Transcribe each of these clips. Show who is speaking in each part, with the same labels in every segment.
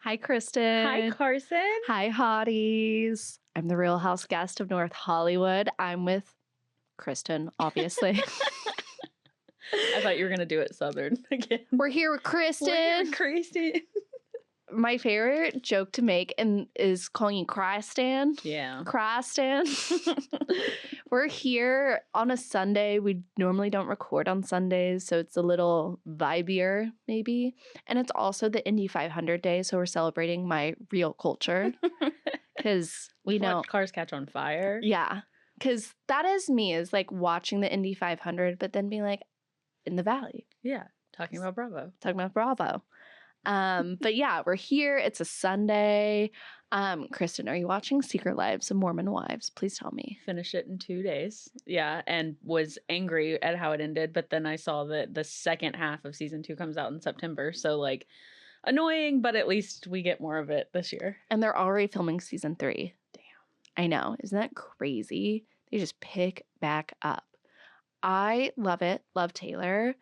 Speaker 1: Hi, Kristen.
Speaker 2: Hi, Carson.
Speaker 1: Hi, Hotties. I'm the Real House guest of North Hollywood. I'm with Kristen, obviously.
Speaker 2: I thought you were going to do it Southern again.
Speaker 1: We're here with Kristen.
Speaker 2: We're here with Kristen.
Speaker 1: My favorite joke to make is calling you Krystan.
Speaker 2: Yeah.
Speaker 1: Krystan. We're here on a Sunday. We normally don't record on Sundays, so it's a little vibier, maybe. And it's also the Indy 500 day, so we're celebrating my real culture. Because we know
Speaker 2: cars catch on fire.
Speaker 1: Yeah. Because that is me, is like watching the Indy 500, but then being like, in the Valley.
Speaker 2: Yeah. Talking about Bravo.
Speaker 1: But yeah, we're here. It's a Sunday. Kristen, are you watching Secret Lives of Mormon Wives? Please tell me.
Speaker 2: Finished it in 2 days. Yeah. And was angry at how it ended. But then I saw that the second half of season 2 comes out in September. So like annoying, but at least we get more of it this year.
Speaker 1: And they're already filming season 3.
Speaker 2: Damn.
Speaker 1: I know. Isn't that crazy? They just pick back up. I love it. Love Taylor.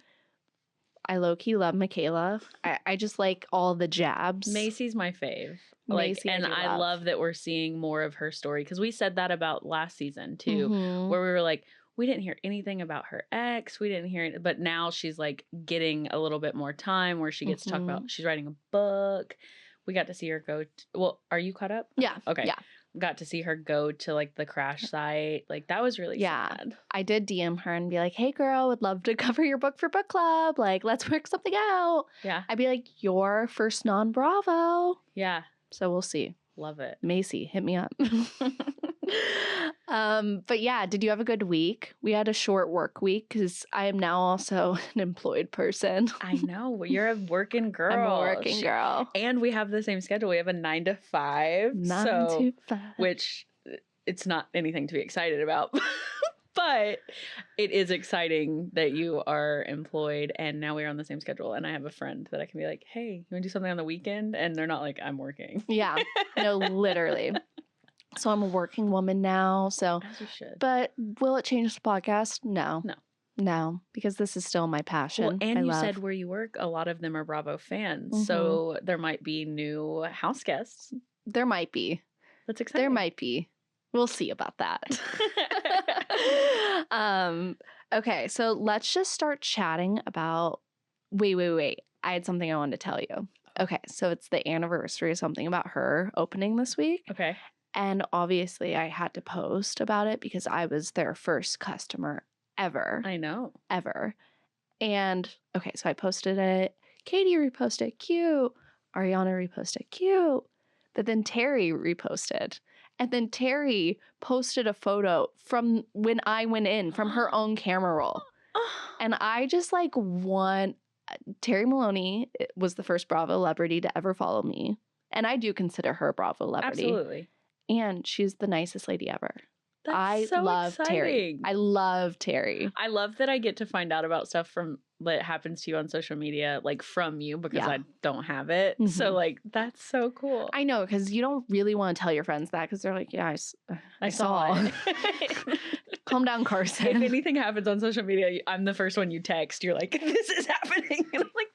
Speaker 1: I low-key love Michaela. I just like all the jabs.
Speaker 2: Macy's my fave.
Speaker 1: Macy,
Speaker 2: and I love that we're seeing more of her story. Because we said that about last season, too.
Speaker 1: Mm-hmm.
Speaker 2: Where we were like, we didn't hear anything about her ex. We didn't hear it. But now she's like getting a little bit more time where she gets to talk about she's writing a book. We got to see her go. Well, are you caught up?
Speaker 1: Yeah.
Speaker 2: Okay.
Speaker 1: Yeah.
Speaker 2: Got to see her go to like the crash site. Like that was really sad.
Speaker 1: I did DM her and be like, hey girl, would love to cover your book for book club. Like, let's work something out.
Speaker 2: Yeah.
Speaker 1: I'd be like, your first non-Bravo.
Speaker 2: Yeah.
Speaker 1: So we'll see.
Speaker 2: Love it.
Speaker 1: Macy, hit me up. But yeah, did you have a good week? We had a short work week because I am now also an employed person.
Speaker 2: I know. You're a working girl.
Speaker 1: I'm a working girl.
Speaker 2: And we have the same schedule. We have a 9 to 5.
Speaker 1: 9 to 5.
Speaker 2: Which it's not anything to be excited about. But it is exciting that you are employed and now we're on the same schedule. And I have a friend that I can be like, hey, you want to do something on the weekend? And they're not like, I'm working.
Speaker 1: Yeah. No, literally. So I'm a working woman now. So,
Speaker 2: as you should.
Speaker 1: But will it change the podcast? No. No, because this is still my passion.
Speaker 2: Well, and you said where you work, a lot of them are Bravo fans. Mm-hmm. So there might be new house guests.
Speaker 1: There might be.
Speaker 2: That's exciting.
Speaker 1: There might be. We'll see about that. Okay, so let's just start chatting about... Wait. I had something I wanted to tell you. Okay, so it's the anniversary of something about her opening this week.
Speaker 2: Okay.
Speaker 1: And obviously I had to post about it because I was their first customer ever.
Speaker 2: I know.
Speaker 1: Ever. And okay, so I posted it. Katie reposted, cute. Ariana reposted, cute. But then Terry reposted. And then Terry posted a photo from when I went in from her own camera roll. And I just like want... Terry Maloney was the first Bravo celebrity to ever follow me. And I do consider her a Bravo celebrity.
Speaker 2: Absolutely.
Speaker 1: And she's the nicest lady ever.
Speaker 2: That's so
Speaker 1: love
Speaker 2: exciting.
Speaker 1: Terry. I love Terry.
Speaker 2: I love that I get to find out about stuff from that happens to you on social media, like from you, because I don't have it. Mm-hmm. So like, that's so cool.
Speaker 1: I know, because you don't really want to tell your friends that because they're like, yeah, I saw it. Calm down, Carson.
Speaker 2: If anything happens on social media, I'm the first one you text. You're like, this is happening. And I'm like,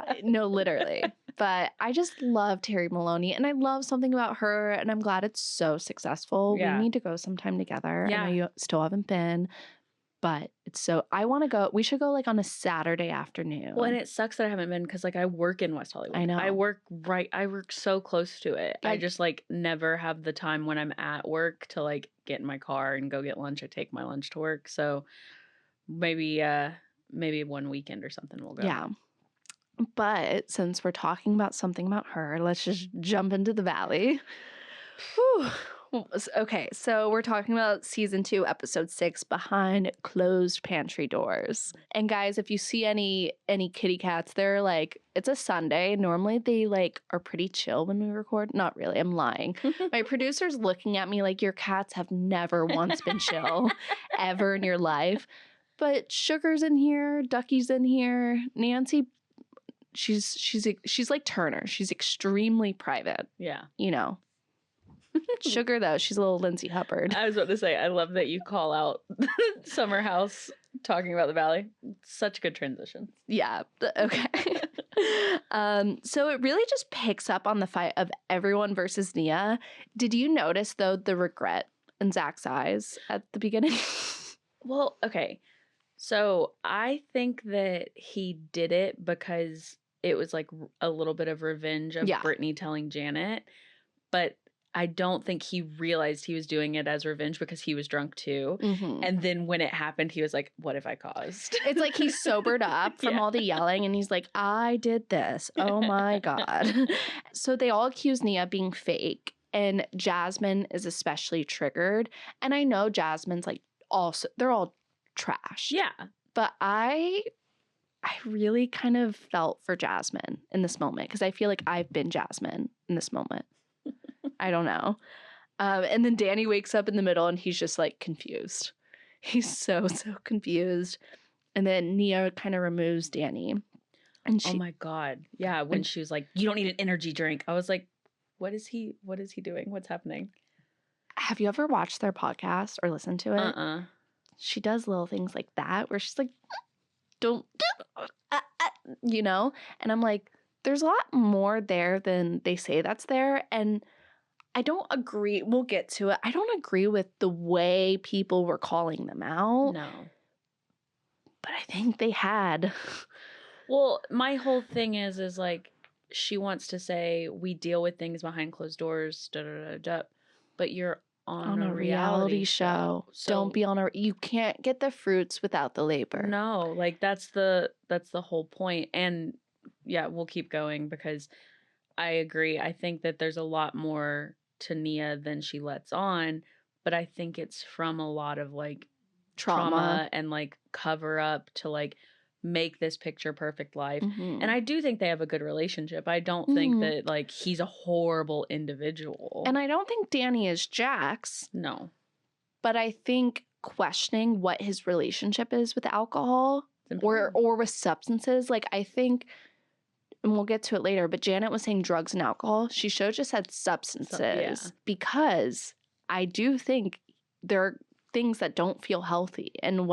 Speaker 2: yeah.
Speaker 1: No, literally. But I just love Terry Maloney and I love something about her and I'm glad it's so successful. Yeah. We need to go sometime together. Yeah. I know you still haven't been, but it's so, I want to go. We should go like on a Saturday afternoon.
Speaker 2: Well, and it sucks that I haven't been because like I work in West Hollywood.
Speaker 1: I know.
Speaker 2: I work so close to it. I just like never have the time when I'm at work to like get in my car and go get lunch. I take my lunch to work. So maybe one weekend or something we'll go.
Speaker 1: Yeah. But since we're talking about something about her, let's just jump into the Valley. Whew. Okay, so we're talking about season 2, episode 6, Behind Closed Pantry Doors. And guys, if you see any kitty cats, they're like, it's a Sunday. Normally they like are pretty chill when we record. Not really, I'm lying. My producer's looking at me like your cats have never once been chill ever in your life. But Sugar's in here, Ducky's in here, Nancy. She's like Turner. She's extremely private.
Speaker 2: Yeah.
Speaker 1: You know. Sugar, though, she's a little Lindsay Hubbard.
Speaker 2: I was about to say, I love that you call out Summer House talking about the Valley. Such good transition.
Speaker 1: Yeah. Okay. So it really just picks up on the fight of everyone versus Nia. Did you notice, though, the regret in Zach's eyes at the beginning?
Speaker 2: Well, okay. So I think that he did it because it was like a little bit of revenge of Brittany telling Janet. But I don't think he realized he was doing it as revenge because he was drunk too.
Speaker 1: Mm-hmm.
Speaker 2: And then when it happened, he was like, what have I caused?
Speaker 1: It's like he sobered up from all the yelling and he's like, I did this. Oh my God. So they all accuse Nia of being fake. And Jasmine is especially triggered. And I know Jasmine's like also, they're all trash.
Speaker 2: Yeah.
Speaker 1: But I really kind of felt for Jasmine in this moment because I feel like I've been Jasmine in this moment. I don't know. And then Danny wakes up in the middle and he's just like confused. He's so confused. And then Nia kind of removes Danny. And
Speaker 2: oh my God. Yeah. When she was like, you don't need an energy drink. I was like, what is he doing? What's happening?
Speaker 1: Have you ever watched their podcast or listened to it? She does little things like that where she's like, don't, you know? And I'm like, there's a lot more there than they say that's there. And I don't agree. We'll get to it. I don't agree with the way people were calling them out.
Speaker 2: No.
Speaker 1: But I think they had.
Speaker 2: Well, my whole thing is like, she wants to say we deal with things behind closed doors, but you're on a reality show.
Speaker 1: So don't be you can't get the fruits without the labor.
Speaker 2: No, like that's the whole point. And yeah, we'll keep going because I agree. I think that there's a lot more to Nia than she lets on, but I think it's from a lot of like trauma and like cover up to like make this picture perfect life.
Speaker 1: Mm-hmm.
Speaker 2: And I do think they have a good relationship. I don't think that like he's a horrible individual.
Speaker 1: And I don't think Danny is Jax.
Speaker 2: No.
Speaker 1: But I think questioning what his relationship is with alcohol or with substances, like I think, and we'll get to it later, but Janet was saying drugs and alcohol. She should have just said substances because I do think there are things that don't feel healthy and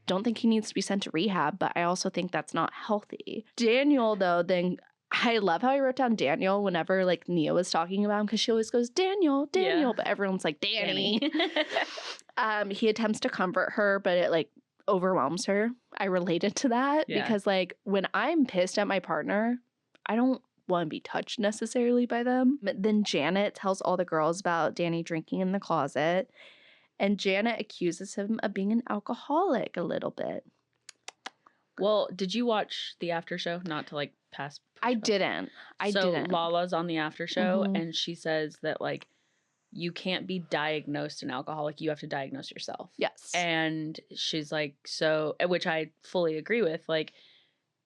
Speaker 1: don't think he needs to be sent to rehab, but I also think that's not healthy. Daniel, though, then I love how I wrote down Daniel whenever like Nia was talking about him because she always goes, Daniel, but everyone's like, Danny. He attempts to comfort her, but it like overwhelms her. I related to that because like when I'm pissed at my partner, I don't want to be touched necessarily by them. But then Janet tells all the girls about Danny drinking in the closet. And Janet accuses him of being an alcoholic a little bit.
Speaker 2: Well, did you watch the after show? Not to like pass.
Speaker 1: I didn't.
Speaker 2: So Lala's on the after show and she says that like you can't be diagnosed an alcoholic. You have to diagnose yourself.
Speaker 1: Yes.
Speaker 2: And she's like, so, which I fully agree with. Like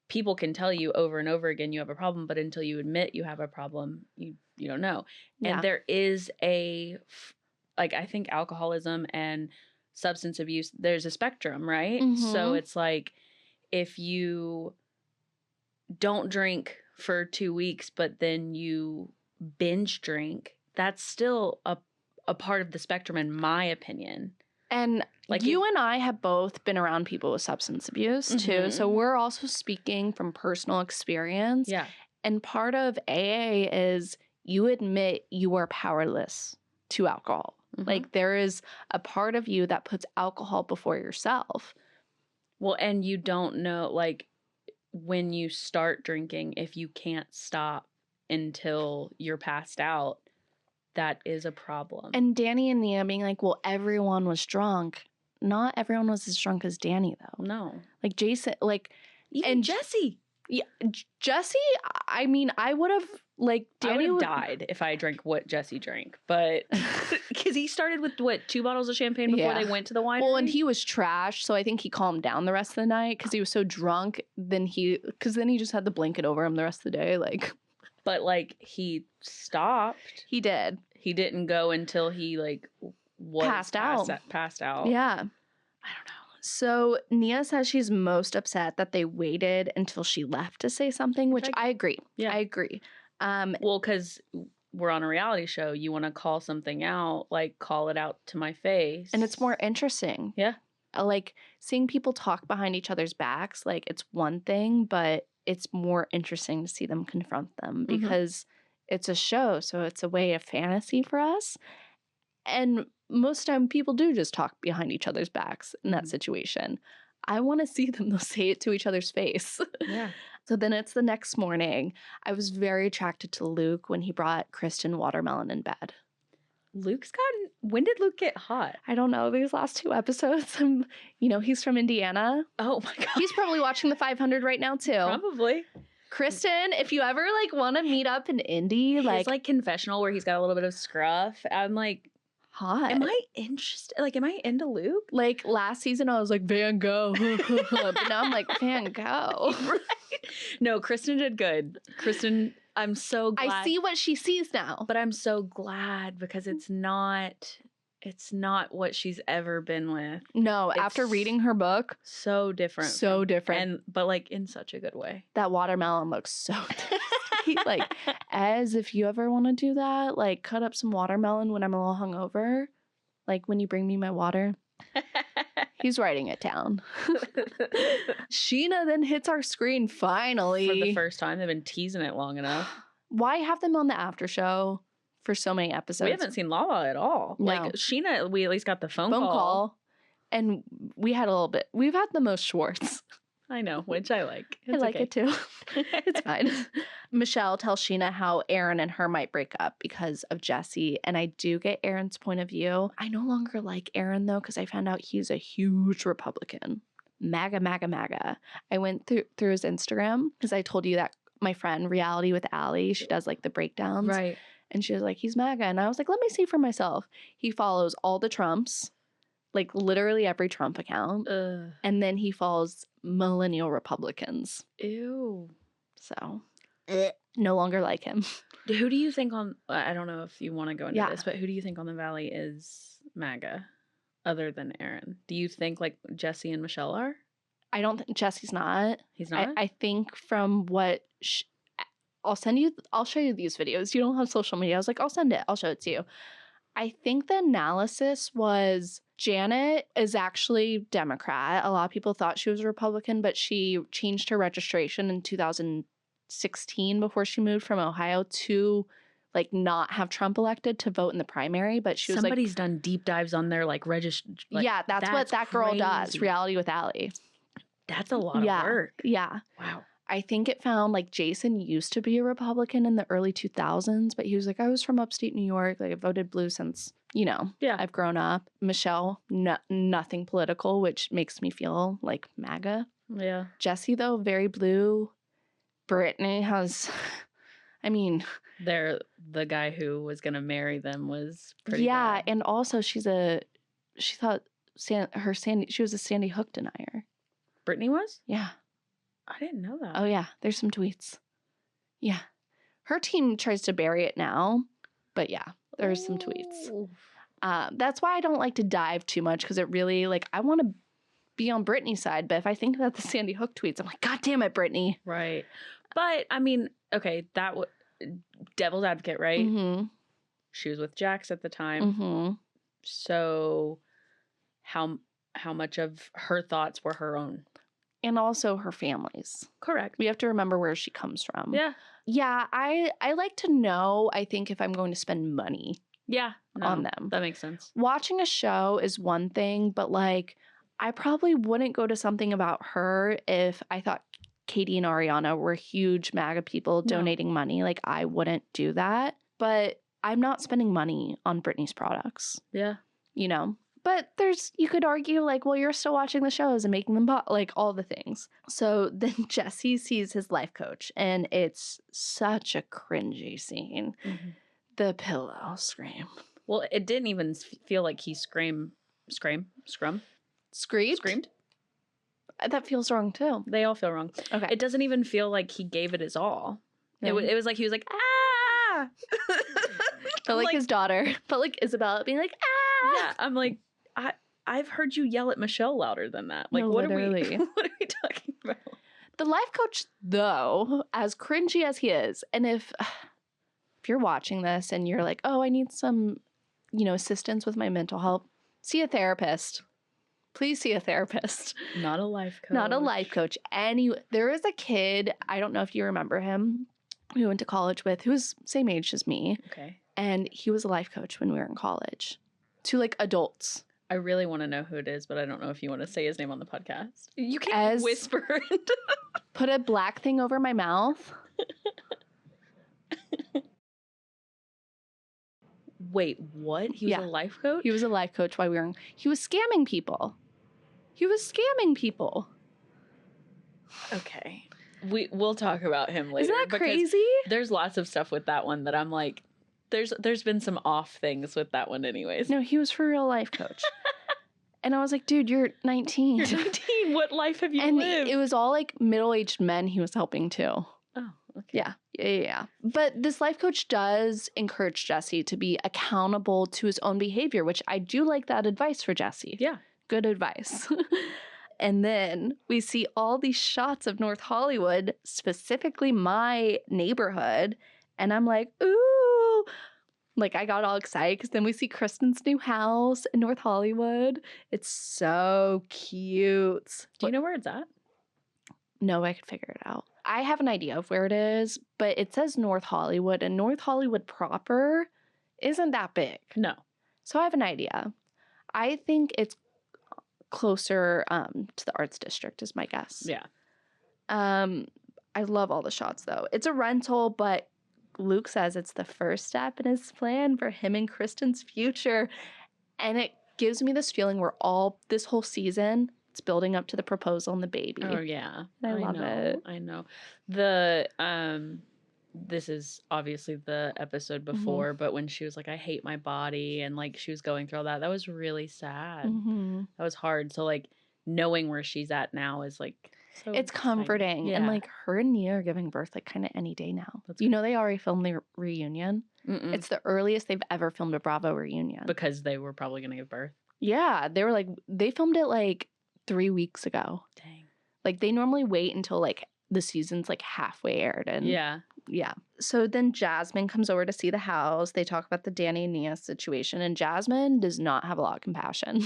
Speaker 2: people can tell you over and over again you have a problem, but until you admit you have a problem, you don't know. Yeah. And there is like, I think alcoholism and substance abuse, there's a spectrum, right? Mm-hmm. So it's like, if you don't drink for 2 weeks, but then you binge drink, that's still a part of the spectrum, in my opinion.
Speaker 1: And like you and I have both been around people with substance abuse too. So we're also speaking from personal experience.
Speaker 2: Yeah.
Speaker 1: And part of AA is you admit you are powerless to alcohol. Mm-hmm. Like there is a part of you that puts alcohol before yourself.
Speaker 2: Well, and you don't know, like when you start drinking, if you can't stop until you're passed out, that is a problem.
Speaker 1: And Danny and Nia being like, well, everyone was drunk. Not everyone was as drunk as Danny, though.
Speaker 2: No.
Speaker 1: Like Jason, like...
Speaker 2: Even Jesse.
Speaker 1: Yeah, Jesse, I mean, I would have, like, Danny
Speaker 2: I would have died if I drank what Jesse drank. But, because he started with, 2 bottles of champagne before they went to the winery?
Speaker 1: Well, and he was trash, so I think he calmed down the rest of the night because he was so drunk. Then he just had the blanket over him the rest of the day, like...
Speaker 2: But, like, he stopped.
Speaker 1: He did.
Speaker 2: He didn't go until he, like, was passed out.
Speaker 1: Yeah. I don't know. So Nia says she's most upset that they waited until she left to say something, which I agree. Yeah. I agree.
Speaker 2: Well, because we're on a reality show. You want to call something out, like, call it out to my face.
Speaker 1: And it's more interesting.
Speaker 2: Yeah.
Speaker 1: Like, seeing people talk behind each other's backs, like, it's one thing, but it's more interesting to see them confront them because it's a show, so it's a way of fantasy for us. And most of the time, people do just talk behind each other's backs in that situation. I want to see them say it to each other's face.
Speaker 2: Yeah.
Speaker 1: So then it's the next morning. I was very attracted to Luke when he brought Kristen watermelon in bed.
Speaker 2: When did Luke get hot?
Speaker 1: I don't know. These last 2 episodes, he's from Indiana.
Speaker 2: Oh my God.
Speaker 1: He's probably watching the 500 right now too.
Speaker 2: Probably.
Speaker 1: Kristen, if you ever want to meet up in Indy,
Speaker 2: his confessional where he's got a little bit of scruff, I'm like,
Speaker 1: hot.
Speaker 2: Am I interested? Am I into Luke?
Speaker 1: Last season, I was like, Van Gogh. But now I'm like, Van Gogh.
Speaker 2: Right. No, Kristen did good. Kristen, I'm so glad.
Speaker 1: I see what she sees now.
Speaker 2: But I'm so glad because it's not what she's ever been with.
Speaker 1: No, after reading her book.
Speaker 2: So different.
Speaker 1: So different.
Speaker 2: But in such a good way.
Speaker 1: That watermelon looks so tasty. As if you ever want to do that, cut up some watermelon when I'm a little hungover. When you bring me my water. He's writing it down. Scheana then hits our screen finally.
Speaker 2: For the first time. They've been teasing it long enough. Why
Speaker 1: have them on the after show for so many episodes?
Speaker 2: We haven't seen Lala at all.
Speaker 1: No.
Speaker 2: Scheana, we at least got the phone call.
Speaker 1: And we had a little bit. We've had the most Schwartz.
Speaker 2: I know, which I like.
Speaker 1: I like it too. It's fine. Michelle tells Scheana how Aaron and her might break up because of Jesse. And I do get Aaron's point of view. I no longer like Aaron, though, because I found out he's a huge Republican. MAGA, MAGA, MAGA. I went through his Instagram because I told you that my friend, Reality with Allie, she does the breakdowns.
Speaker 2: Right.
Speaker 1: And she was like, he's MAGA. And I was like, let me see for myself. He follows all the Trumps. Literally every Trump account.
Speaker 2: Ugh.
Speaker 1: And then he follows millennial Republicans.
Speaker 2: Ew.
Speaker 1: So, no longer like him.
Speaker 2: Who do you think I don't know if you want to go into this, but who do you think on the Valley is MAGA other than Aaron? Do you think Jesse and Michelle are?
Speaker 1: I don't think Jesse's not.
Speaker 2: He's not?
Speaker 1: I think from what I'll show you these videos. You don't have social media. I was like, I'll send it. I'll show it to you. I think the analysis was Janet is actually Democrat. A lot of people thought she was a Republican, but she changed her registration in 2016 before she moved from Ohio to not have Trump elected to vote in the primary. But she was
Speaker 2: somebody's done deep dives on their
Speaker 1: yeah, that's what that girl does. Reality with Allie.
Speaker 2: That's a lot of work.
Speaker 1: Yeah.
Speaker 2: Wow.
Speaker 1: I think it found Jason used to be a Republican in the early 2000s, but he was I was from upstate New York. I voted blue since, I've grown up. Michelle, nothing political, which makes me feel like MAGA.
Speaker 2: Yeah.
Speaker 1: Jesse, though, very blue. Brittany has,
Speaker 2: the guy who was going to marry them was pretty
Speaker 1: bad.
Speaker 2: bad.
Speaker 1: And also she thought she was a Sandy Hook denier.
Speaker 2: Brittany was?
Speaker 1: Yeah.
Speaker 2: I didn't know that.
Speaker 1: Oh, yeah. There's some tweets. Yeah. Her team tries to bury it now, but yeah, there's some tweets. That's why I don't like to dive too much because it really, I want to be on Brittany's side, but if I think about the Sandy Hook tweets, I'm like, God damn it, Brittany.
Speaker 2: Right. But, okay, devil's advocate, right?
Speaker 1: Mm-hmm.
Speaker 2: She was with Jax at the time.
Speaker 1: Mm-hmm.
Speaker 2: So how much of her thoughts were her own?
Speaker 1: And also her family's.
Speaker 2: Correct.
Speaker 1: We have to remember where she comes from.
Speaker 2: Yeah.
Speaker 1: Yeah, I like to know, I think, if I'm going to spend money on them.
Speaker 2: That makes sense.
Speaker 1: Watching a show is one thing, but I probably wouldn't go to something about her if I thought Katie and Ariana were huge MAGA people donating money. I wouldn't do that. But I'm not spending money on Britney's products.
Speaker 2: Yeah.
Speaker 1: But you could argue, well, you're still watching the shows and making them all the things. So then Jesse sees his life coach, and it's such a cringy scene.
Speaker 2: Mm-hmm.
Speaker 1: The pillow scream.
Speaker 2: Well, it didn't even feel like he screamed.
Speaker 1: Screamed? That feels wrong, too.
Speaker 2: They all feel wrong.
Speaker 1: Okay.
Speaker 2: It doesn't even feel like he gave it his all. No. It was like he was like, ah!
Speaker 1: Felt like his daughter. Felt like Isabella being like, ah!
Speaker 2: Yeah, I'm like, I've heard you yell at Michelle louder than that.
Speaker 1: No,
Speaker 2: what
Speaker 1: literally.
Speaker 2: what are we talking about?
Speaker 1: The life coach, though, as cringy as he is, and if you're watching this and you're like, oh, I need some, assistance with my mental health, see a therapist. please see a therapist.
Speaker 2: Not a life coach.
Speaker 1: Not a life coach. There is a kid, I don't know if you remember him, we went to college with, who was same age as me.
Speaker 2: Okay.
Speaker 1: And he was a life coach when we were in college to like adults.
Speaker 2: I really want to know who it is, but I don't know if you want to say his name on the podcast. You can whisper.
Speaker 1: Put a black thing over my mouth.
Speaker 2: Wait, what? He was a life coach?
Speaker 1: He was a life coach while he was scamming people. He was scamming people.
Speaker 2: Okay. We'll talk about him later.
Speaker 1: Isn't that crazy?
Speaker 2: There's lots of stuff with that one that I'm like, there's been some off things with that one anyways.
Speaker 1: No, he was for real life coach. And I was like, dude, you're 19.
Speaker 2: You're 19. What life have you lived?
Speaker 1: And it was all like middle-aged men he was helping too.
Speaker 2: Oh, okay.
Speaker 1: Yeah. But this life coach does encourage Jesse to be accountable to his own behavior, which I do like that advice for Jesse.
Speaker 2: Yeah.
Speaker 1: Good advice. And then we see all these shots of North Hollywood, specifically my neighborhood. And I'm like, ooh. Like, I got all excited because then we see Kristen's new house in North Hollywood. It's so cute.
Speaker 2: Do you know where it's at?
Speaker 1: No, I could figure it out. I have an idea of where it is, but it says North Hollywood, and North Hollywood proper isn't that big.
Speaker 2: No.
Speaker 1: So I have an idea. I think it's closer to the Arts District is my guess.
Speaker 2: Yeah.
Speaker 1: I love all the shots, though. It's a rental, but Luke says it's the first step in his plan for him and Kristen's future. And it gives me this feeling where this whole season, it's building up to the proposal and the baby.
Speaker 2: Oh, yeah.
Speaker 1: I love it.
Speaker 2: I know. This is obviously the episode before, but when she was like, I hate my body, and like she was going through all that was really sad.
Speaker 1: Mm-hmm.
Speaker 2: That was hard. So like knowing where she's at now is like, so
Speaker 1: it's comforting.
Speaker 2: Yeah.
Speaker 1: And like her and Nia are giving birth like kind of any day now. They already filmed the reunion.
Speaker 2: Mm-mm.
Speaker 1: It's the earliest they've ever filmed a Bravo reunion.
Speaker 2: Because they were probably going to give birth.
Speaker 1: Yeah. They filmed it like 3 weeks ago.
Speaker 2: Dang.
Speaker 1: Like they normally wait until like the season's like halfway aired. And yeah. So then Jasmine comes over to see the house. They talk about the Danny and Nia situation. And Jasmine does not have a lot of compassion.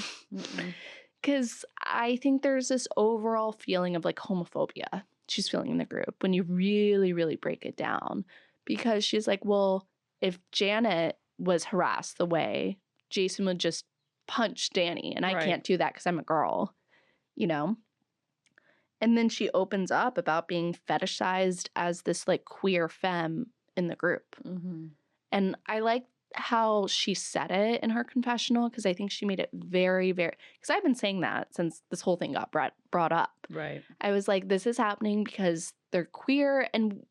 Speaker 1: Because I think there's this overall feeling of like homophobia she's feeling in the group when you really, really break it down. Because she's like, well, if Janet was harassed the way, Jason would just punch Danny. And I can't do that because I'm a girl, And then she opens up about being fetishized as this like queer femme in the group. Mm-hmm. And I like how she said it in her confessional because I think she made it very, very, because I've been saying that since this whole thing got brought up.
Speaker 2: Right.
Speaker 1: I was like, this is happening because they're queer, and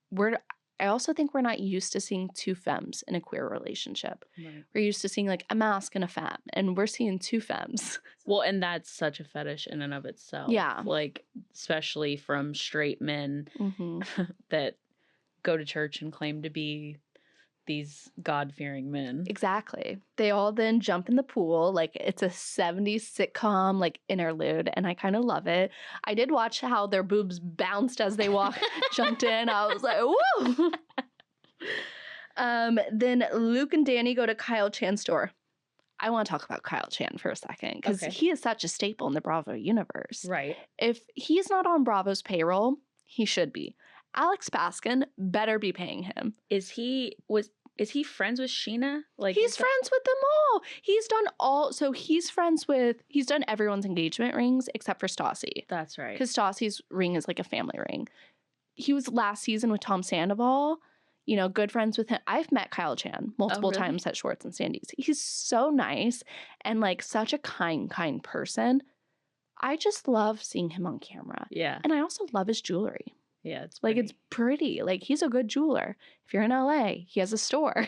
Speaker 1: I also think we're not used to seeing two femmes in a queer relationship. Right. We're used to seeing like a masc and a femme, and we're seeing two femmes.
Speaker 2: Well, and that's such a fetish in and of itself.
Speaker 1: Yeah.
Speaker 2: Like, especially from straight men that go to church and claim to be these God-fearing men.
Speaker 1: Exactly. They all then jump in the pool like it's a 70s sitcom like interlude, and I kind of love it. I did watch how their boobs bounced as they jumped in. I was like, woo! Then Luke and Danny go to Kyle Chan's store. I want to talk about Kyle Chan for a second because he is such a staple in the Bravo universe.
Speaker 2: Right.
Speaker 1: If he's not on Bravo's payroll, he should be. Alex Baskin better be paying him.
Speaker 2: Is he friends with Scheana? Like
Speaker 1: he's friends with them all. He's done everyone's engagement rings except for Stassi.
Speaker 2: That's right.
Speaker 1: Because Stassi's ring is like a family ring. He was last season with Tom Sandoval. Good friends with him. I've met Kyle Chan multiple times at Schwartz and Sandy's. He's so nice and like such a kind person. I just love seeing him on camera.
Speaker 2: Yeah.
Speaker 1: And I also love his jewelry.
Speaker 2: Yeah, it's pretty.
Speaker 1: Like, it's pretty. Like, he's a good jeweler. If you're in LA, he has a store.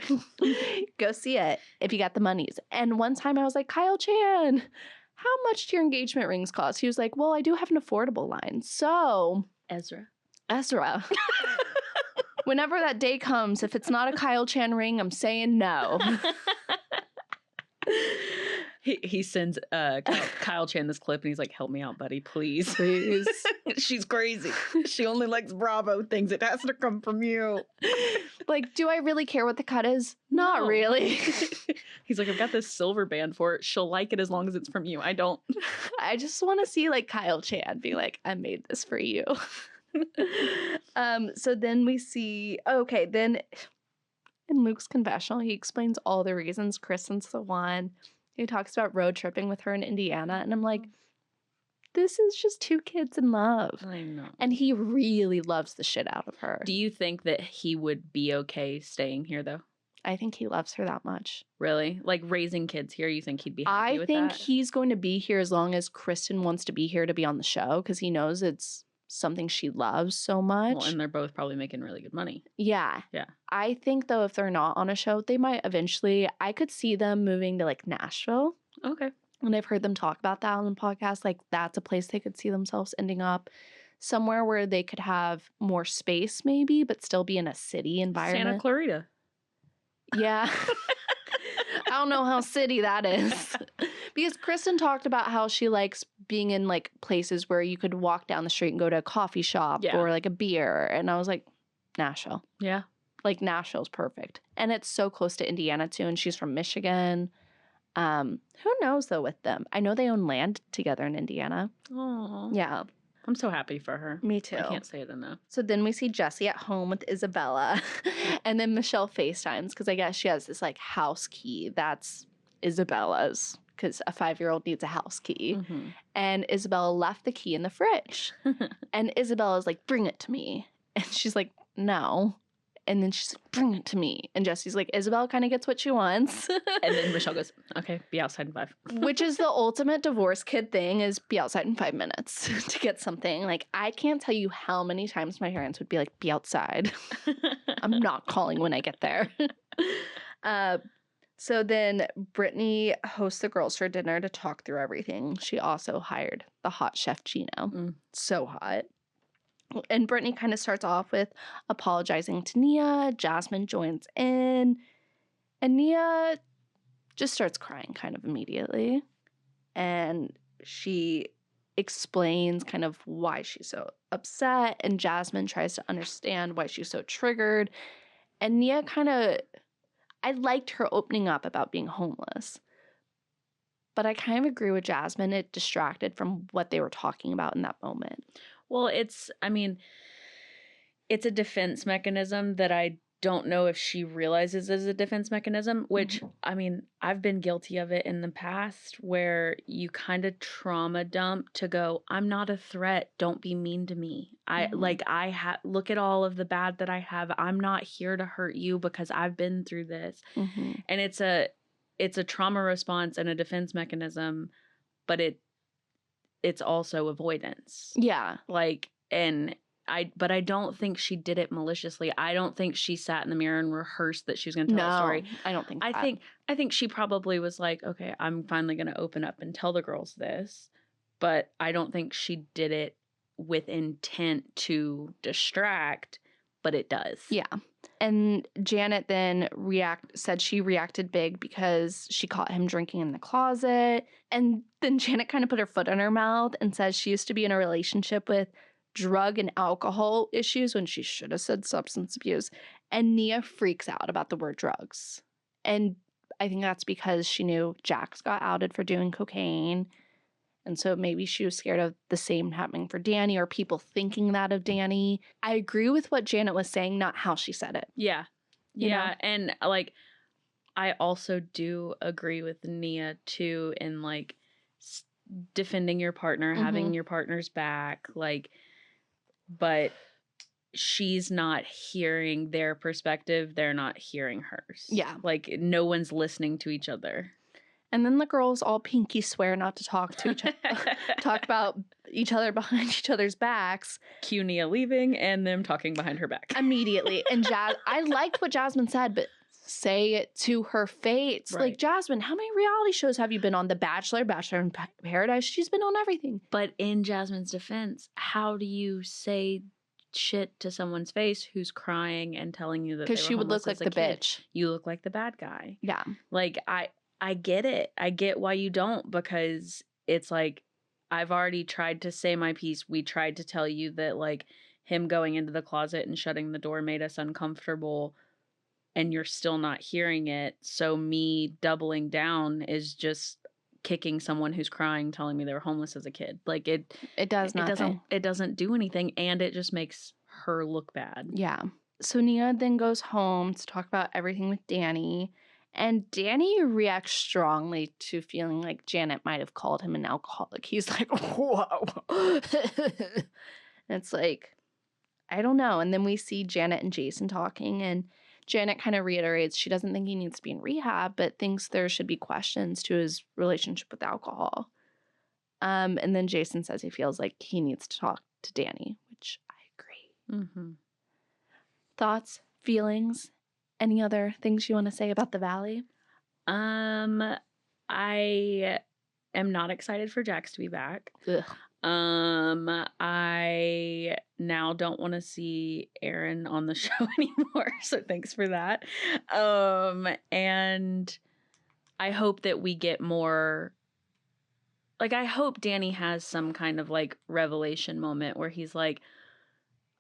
Speaker 1: Go see it if you got the monies. And one time I was like, Kyle Chan, how much do your engagement rings cost? He was like, well, I do have an affordable line. So,
Speaker 2: Ezra.
Speaker 1: Whenever that day comes, if it's not a Kyle Chan ring, I'm saying no.
Speaker 2: He sends Kyle Chan this clip and he's like, help me out, buddy, please. She's crazy. She only likes Bravo things. It has to come from you.
Speaker 1: Like, do I really care what the cut is? Not
Speaker 2: No.
Speaker 1: really.
Speaker 2: He's like, I've got this silver band for it. She'll like it as long as it's from you. I don't.
Speaker 1: I just want to see like Kyle Chan be like, I made this for you. So then we see, okay, then in Luke's confessional, he explains all the reasons Kristen's the one. He talks about road tripping with her in Indiana, and I'm like, this is just two kids in love.
Speaker 2: I know.
Speaker 1: And he really loves the shit out of her.
Speaker 2: Do you think that he would be okay staying here, though?
Speaker 1: I think he loves her that much.
Speaker 2: Really? Like raising kids here, you think he'd be happy with that?
Speaker 1: I think he's going to be here as long as Kristen wants to be here to be on the show, because he knows it's something she loves so much.
Speaker 2: Well, and they're both probably making really good money.
Speaker 1: Yeah.
Speaker 2: Yeah.
Speaker 1: I think, though, if they're not on a show, they might eventually, I could see them moving to like Nashville.
Speaker 2: Okay.
Speaker 1: And I've heard them talk about that on the podcast. Like, that's a place they could see themselves ending up. Somewhere where they could have more space, maybe, but still be in a city environment.
Speaker 2: Santa Clarita.
Speaker 1: Yeah. I don't know how city that is. Because Kristen talked about how she likes being in like places where you could walk down the street and go to a coffee shop or like a beer. And I was like, Nashville.
Speaker 2: Yeah.
Speaker 1: Like, Nashville's perfect. And it's so close to Indiana, too. And she's from Michigan. Who knows, though, with them? I know they own land together in Indiana.
Speaker 2: Oh.
Speaker 1: Yeah.
Speaker 2: I'm so happy for her.
Speaker 1: Me too.
Speaker 2: I can't say it enough.
Speaker 1: So then we see Jessie at home with Isabella. And then Michelle FaceTimes, because I guess she has this, like, house key that's Isabella's, because a 5-year-old needs a house key.
Speaker 2: Mm-hmm.
Speaker 1: And Isabella left the key in the fridge. And Isabella's like, bring it to me. And she's like, no. And then she's like, bring it to me. And Jessie's like, Isabella kind of gets what she wants.
Speaker 2: And then Michelle goes, okay, be outside in 5.
Speaker 1: Which is the ultimate divorce kid thing, is be outside in 5 minutes to get something. Like, I can't tell you how many times my parents would be like, be outside. I'm not calling when I get there. So then Brittany hosts the girls for dinner to talk through everything. She also hired the hot chef Gino. So hot. And Brittany kind of starts off with apologizing to Nia. Jasmine joins in. And Nia just starts crying kind of immediately. And she explains kind of why she's so upset. And Jasmine tries to understand why she's so triggered. And Nia kind of, I liked her opening up about being homeless. But I kind of agree with Jasmine. It distracted from what they were talking about in that moment.
Speaker 2: Well, it's a defense mechanism that I don't know if she realizes is a defense mechanism, which, I mean, I've been guilty of it in the past, where you kind of trauma dump to go, I'm not a threat. Don't be mean to me. Look at all of the bad that I have. I'm not here to hurt you because I've been through this. And it's a trauma response and a defense mechanism, but it's also avoidance.
Speaker 1: Yeah.
Speaker 2: But I don't think she did it maliciously. I don't think she sat in the mirror and rehearsed that she was going to tell a story.
Speaker 1: I don't think
Speaker 2: I think she probably was like, okay, I'm finally going to open up and tell the girls this. But I don't think she did it with intent to distract, but it does.
Speaker 1: Yeah. And Janet then said she reacted big because she caught him drinking in the closet. And then Janet kind of put her foot in her mouth and says she used to be in a relationship with drug and alcohol issues when she should have said substance abuse. And Nia freaks out about the word drugs. And I think that's because she knew Jax got outed for doing cocaine. And so maybe she was scared of the same happening for Danny, or people thinking that of Danny. I agree with what Janet was saying, not how she said it.
Speaker 2: Yeah.
Speaker 1: You know?
Speaker 2: And like, I also do agree with Nia too in like defending your partner, having your partner's back, like, but she's not hearing their perspective. They're not hearing hers.
Speaker 1: Yeah.
Speaker 2: Like, no one's listening to each other.
Speaker 1: And then the girls all pinky swear not to talk to each other, talk about each other behind each other's backs.
Speaker 2: Cue Nia leaving and them talking behind her back.
Speaker 1: Immediately. And I liked what Jasmine said, but say it to her face.
Speaker 2: Right.
Speaker 1: Like, Jasmine, how many reality shows have you been on? The Bachelor, Bachelor in Paradise? She's been on everything.
Speaker 2: But in Jasmine's defense, how do you say shit to someone's face who's crying and telling you that they were
Speaker 1: because she would look
Speaker 2: homeless
Speaker 1: like
Speaker 2: as
Speaker 1: the
Speaker 2: a kid?
Speaker 1: bitch.
Speaker 2: You look like the bad guy.
Speaker 1: Yeah.
Speaker 2: Like, I get it. I get why you don't, because it's like, I've already tried to say my piece. We tried to tell you that, like, him going into the closet and shutting the door made us uncomfortable. and you're still not hearing it. So me doubling down is just kicking someone who's crying, telling me they were homeless as a kid. Like
Speaker 1: It does nothing.
Speaker 2: it doesn't do anything, and it just makes her look bad.
Speaker 1: Yeah. So Nia then goes home to talk about everything with Danny. And Danny reacts strongly to feeling like Janet might have called him an alcoholic. He's like, whoa. And it's like, I don't know. And then we see Janet and Jason talking, and Janet kind of reiterates she doesn't think he needs to be in rehab, but thinks there should be questions to his relationship with alcohol. And then Jason says he feels like he needs to talk to Danny, which I agree.
Speaker 2: Mm-hmm.
Speaker 1: Thoughts, feelings, any other things you want to say about the Valley?
Speaker 2: I am not excited for Jax to be back.
Speaker 1: Ugh.
Speaker 2: I now don't want to see Aaron on the show anymore, so thanks for that. And I hope that we get more, like, I hope Danny has some kind of like revelation moment where he's like,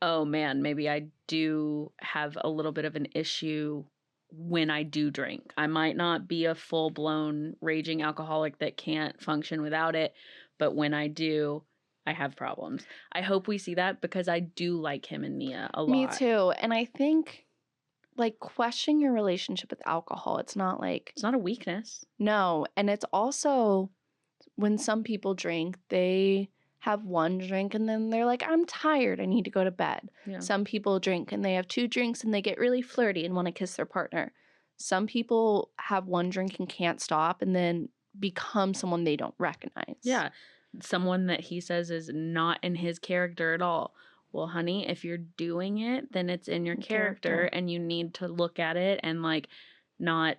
Speaker 2: oh man, maybe I do have a little bit of an issue when I do drink. I might not be a full-blown raging alcoholic that can't function without it, but when I do, I have problems. I hope we see that because I do like him and Nia a lot.
Speaker 1: Me too. And I think, like, questioning your relationship with alcohol, it's not like...
Speaker 2: It's not a weakness.
Speaker 1: No. And it's also, when some people drink, they have one drink and then they're like, I'm tired, I need to go to bed.
Speaker 2: Yeah.
Speaker 1: Some people drink and they have 2 drinks and they get really flirty and want to kiss their partner. Some people have one drink and can't stop and then become someone they don't recognize.
Speaker 2: Yeah. Someone that he says is not in his character at all. Well, honey, if you're doing it, then it's in your character and you need to look at it and like not,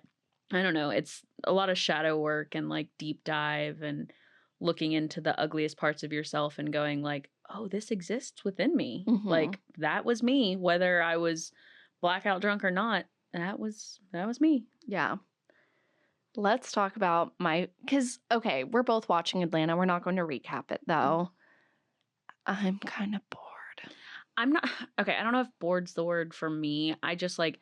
Speaker 2: I don't know, it's a lot of shadow work and like deep dive and looking into the ugliest parts of yourself and going like, oh, this exists within me.
Speaker 1: Mhm.
Speaker 2: Like that was me, whether I was blackout drunk or not. That was me.
Speaker 1: Yeah. Let's talk about because, okay, we're both watching Atlanta. We're not going to recap it, though. I'm kind of bored.
Speaker 2: I'm not, okay, I don't know if bored's the word for me. I just like,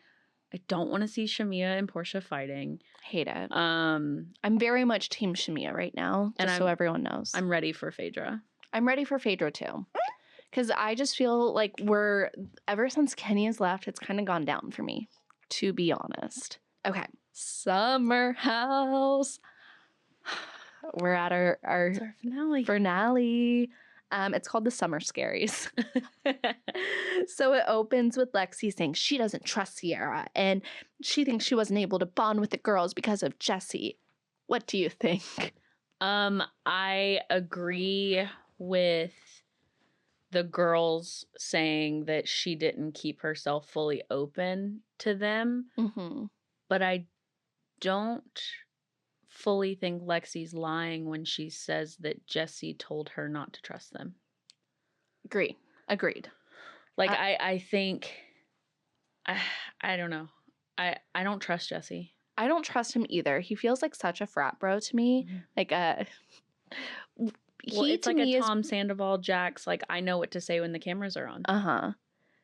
Speaker 2: I don't want to see Shamia and Portia fighting.
Speaker 1: Hate it.
Speaker 2: I'm
Speaker 1: very much Team Shamia right now, just so everyone knows.
Speaker 2: I'm ready for Phaedra.
Speaker 1: I'm ready for Phaedra, too. Because I just feel like ever since Kenny has left, it's kind of gone down for me, to be honest. Okay. Summer House. We're at our finale. It's called the Summer Scaries. So it opens with Lexi saying she doesn't trust Sierra and she thinks she wasn't able to bond with the girls because of Jesse. What do you think?
Speaker 2: I agree with the girls saying that she didn't keep herself fully open to them.
Speaker 1: Mm-hmm.
Speaker 2: But I don't fully think Lexi's lying when she says that Jesse told her not to trust them.
Speaker 1: Agreed.
Speaker 2: Like, I think, I don't know. I don't trust Jesse.
Speaker 1: I don't trust him either. He feels like such a frat bro to me.
Speaker 2: Mm-hmm.
Speaker 1: Like
Speaker 2: it's like a Tom Sandoval, Jax, like, I know what to say when the cameras are on.
Speaker 1: Uh-huh.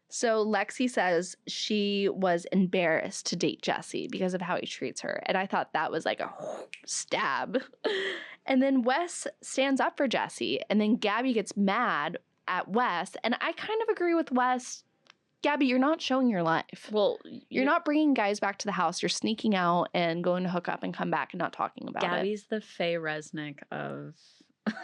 Speaker 1: So Lexi says she was embarrassed to date Jesse because of how he treats her. And I thought that was like a stab. And then Wes stands up for Jesse. And then Gabby gets mad at Wes. And I kind of agree with Wes. Gabby, you're not showing your life.
Speaker 2: Well,
Speaker 1: you're not bringing guys back to the house. You're sneaking out and going to hook up and come back and not talking about it.
Speaker 2: Gabby's the Faye Resnick of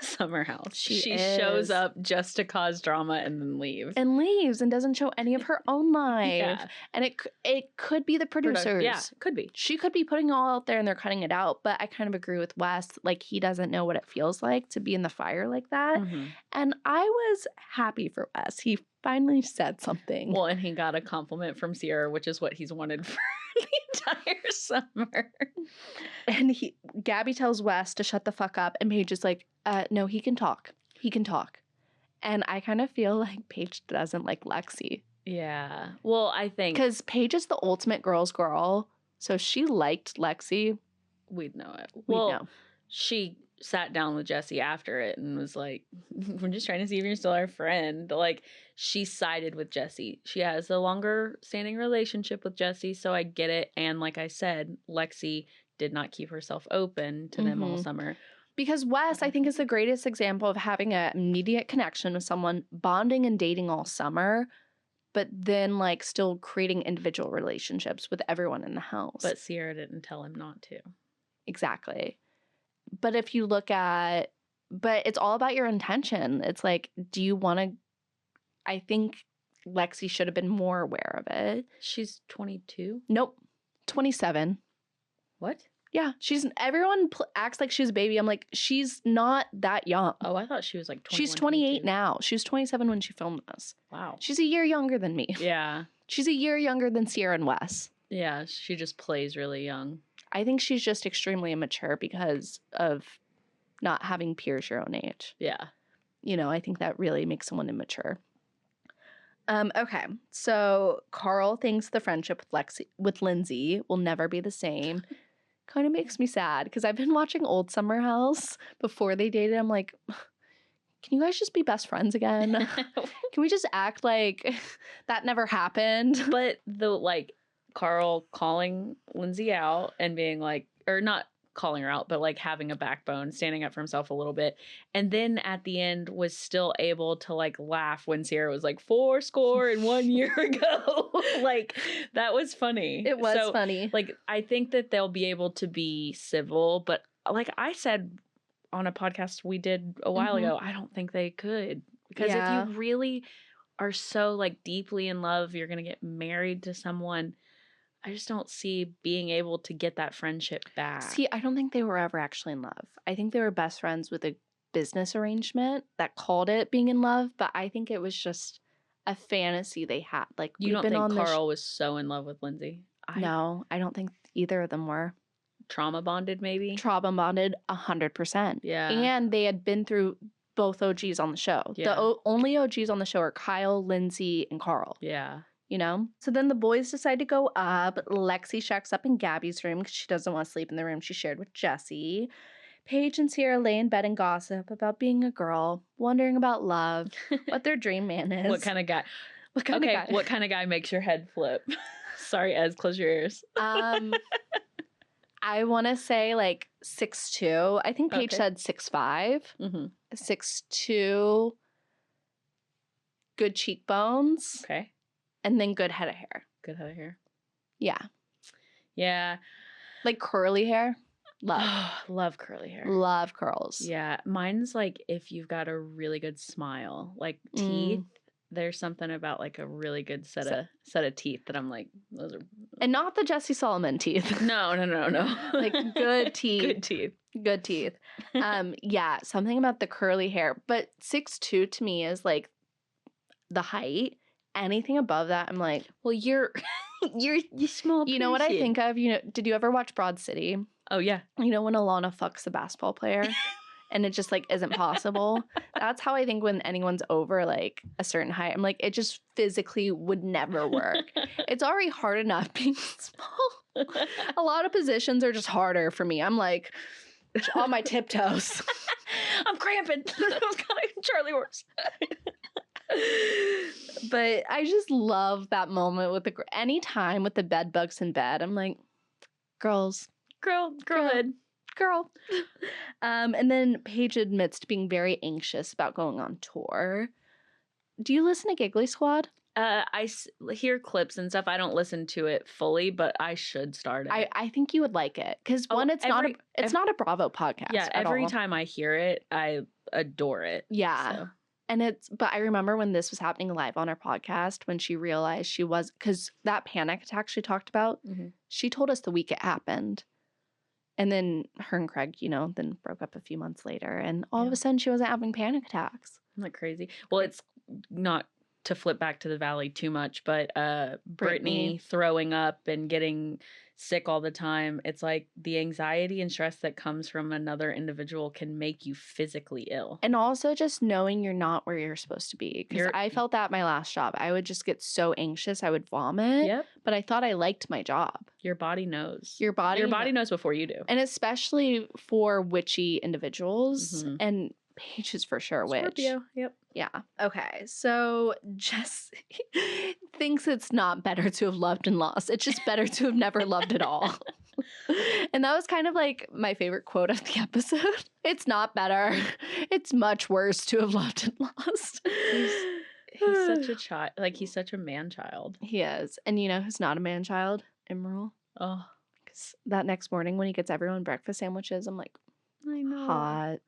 Speaker 2: Summer House. She
Speaker 1: is.
Speaker 2: Shows up just to cause drama and then leaves.
Speaker 1: And leaves and doesn't show any of her own life.
Speaker 2: Yeah.
Speaker 1: And it could be the producers.
Speaker 2: Yeah, could be.
Speaker 1: She could be putting it all out there and they're cutting it out. But I kind of agree with Wes. Like, he doesn't know what it feels like to be in the fire like that.
Speaker 2: Mm-hmm.
Speaker 1: And I was happy for Wes. He finally said something.
Speaker 2: Well, and he got a compliment from Sierra, which is what he's wanted for the entire summer.
Speaker 1: And Gabby tells Wes to shut the fuck up. And Paige is like, no, he can talk. He can talk. And I kind of feel like Paige doesn't like Lexi.
Speaker 2: Yeah. Well, I think...
Speaker 1: Because Paige is the ultimate girl's girl. So she liked Lexi.
Speaker 2: We'd know it.
Speaker 1: We'd know.
Speaker 2: She sat down with Jesse after it and was like, we're just trying to see if you're still our friend. Like, she sided with Jesse. She has a longer standing relationship with Jesse, so I get it. And like I said, Lexi did not keep herself open to them all summer.
Speaker 1: Because Wes, I think, is the greatest example of having an immediate connection with someone, bonding and dating all summer, but then, like, still creating individual relationships with everyone in the house.
Speaker 2: But Sierra didn't tell him not to.
Speaker 1: Exactly. But if you look at, but it's all about your intention. It's like, do you want to, I think Lexi should have been more aware of it.
Speaker 2: She's 22?
Speaker 1: Nope. 27.
Speaker 2: What?
Speaker 1: Yeah. Everyone acts like she's a baby. I'm like, she's not that young.
Speaker 2: Oh, I thought she was like 21.
Speaker 1: She's 28 22. Now. She was 27 when she filmed this.
Speaker 2: Wow.
Speaker 1: She's a year younger than me.
Speaker 2: Yeah.
Speaker 1: She's a year younger than Sierra and Wes.
Speaker 2: Yeah. She just plays really young.
Speaker 1: I think she's just extremely immature because of not having peers your own age.
Speaker 2: Yeah.
Speaker 1: You know, I think that really makes someone immature. Okay, so Carl thinks the friendship with Lindsay will never be the same. Kind of makes me sad because I've been watching old Summer House before they dated. I'm like, can you guys just be best friends again? Can we just act like that never happened?
Speaker 2: But Carl calling Lindsay out and being like, or not calling her out, but like having a backbone, standing up for himself a little bit. And then at the end was still able to like laugh when Sierra was like 1 year ago. Like, that was funny.
Speaker 1: It was funny.
Speaker 2: Like, I think that they'll be able to be civil, but like I said on a podcast we did a while ago, I don't think they could. Because if you really are so like deeply in love, you're going to get married to someone. I just don't see being able to get that friendship back.
Speaker 1: See, I don't think they were ever actually in love. I think they were best friends with a business arrangement that called it being in love, but I think it was just a fantasy they had. Like,
Speaker 2: you don't think Carl was so in love with Lindsay?
Speaker 1: No, I don't think either of them were.
Speaker 2: Trauma bonded, maybe?
Speaker 1: Trauma bonded 100%.
Speaker 2: Yeah.
Speaker 1: And they had been through both OGs on the show.
Speaker 2: Yeah.
Speaker 1: The only OGs on the show are Kyle, Lindsay, and Carl.
Speaker 2: Yeah.
Speaker 1: You know? So then the boys decide to go up. Lexi checks up in Gabby's room because she doesn't want to sleep in the room she shared with Jesse. Paige and Sierra lay in bed and gossip about being a girl, wondering about love, what their dream man is.
Speaker 2: What kind of guy?
Speaker 1: What kind of guy?
Speaker 2: What kind of guy makes your head flip? Sorry, Ez, close your ears.
Speaker 1: I want to say like 6'2". I think Paige said 6'5". 6'2". Good cheekbones.
Speaker 2: Okay.
Speaker 1: And then good head of hair.
Speaker 2: Good head of hair.
Speaker 1: Yeah.
Speaker 2: Yeah.
Speaker 1: Like curly hair. Love.
Speaker 2: Love curly hair.
Speaker 1: Love curls.
Speaker 2: Yeah. Mine's like if you've got a really good smile. Like teeth. There's something about like a really good set of teeth that I'm like, those are.
Speaker 1: And not the Jesse Solomon teeth.
Speaker 2: No.
Speaker 1: Like good teeth.
Speaker 2: Good teeth.
Speaker 1: Good teeth. Yeah. Something about the curly hair. But 6'2" to me is like the height. Anything above that, I'm like, well, you're small. You know what I think of? You know, did you ever watch Broad City?
Speaker 2: Oh yeah.
Speaker 1: You know when Alana fucks the basketball player, and it just like isn't possible. That's how I think when anyone's over like a certain height. I'm like, it just physically would never work. It's already hard enough being small. A lot of positions are just harder for me. I'm like on my tiptoes.
Speaker 2: I'm cramping. I was kind of Charlie horse.
Speaker 1: But I just love that moment with anytime with the bed bugs in bed. I'm like, girlhood. And then Paige admits to being very anxious about going on tour. Do you listen to Giggly Squad?
Speaker 2: I hear clips and stuff. I don't listen to it fully, but I should start it.
Speaker 1: I think you would like it because it's not a Bravo podcast.
Speaker 2: Yeah, every time I hear it, I adore it.
Speaker 1: Yeah. So. But I remember when this was happening live on our podcast, when she realized because that panic attack she talked about, she told us the week it happened. And then her and Craig, then broke up a few months later. And all of a sudden she wasn't having panic attacks.
Speaker 2: Isn't that crazy? Well, it's not to flip back to the Valley too much, but Brittany
Speaker 1: Brittany.
Speaker 2: throwing up and getting sick all the time. It's like the anxiety and stress that comes from another individual can make you physically ill.
Speaker 1: And also just knowing you're not where you're supposed to be. Because I felt that at my last job. I would just get so anxious. I would vomit.
Speaker 2: Yep.
Speaker 1: But I thought I liked my job.
Speaker 2: Your body knows.
Speaker 1: Your body
Speaker 2: knows before you do.
Speaker 1: And especially for witchy individuals.
Speaker 2: Mhm.
Speaker 1: And Paige is for sure a witch.
Speaker 2: Scorpio. Yep.
Speaker 1: Yeah. Okay. So Jess thinks it's not better to have loved and lost. It's just better to have never loved at all. And that was kind of like my favorite quote of the episode. It's not better. It's much worse to have loved and lost.
Speaker 2: He's such a child. Like, he's such a man-child.
Speaker 1: He is. And you know who's not a man-child? Emerald.
Speaker 2: Oh.
Speaker 1: Because that next morning when he gets everyone breakfast sandwiches, I'm like,
Speaker 2: I know.
Speaker 1: hot.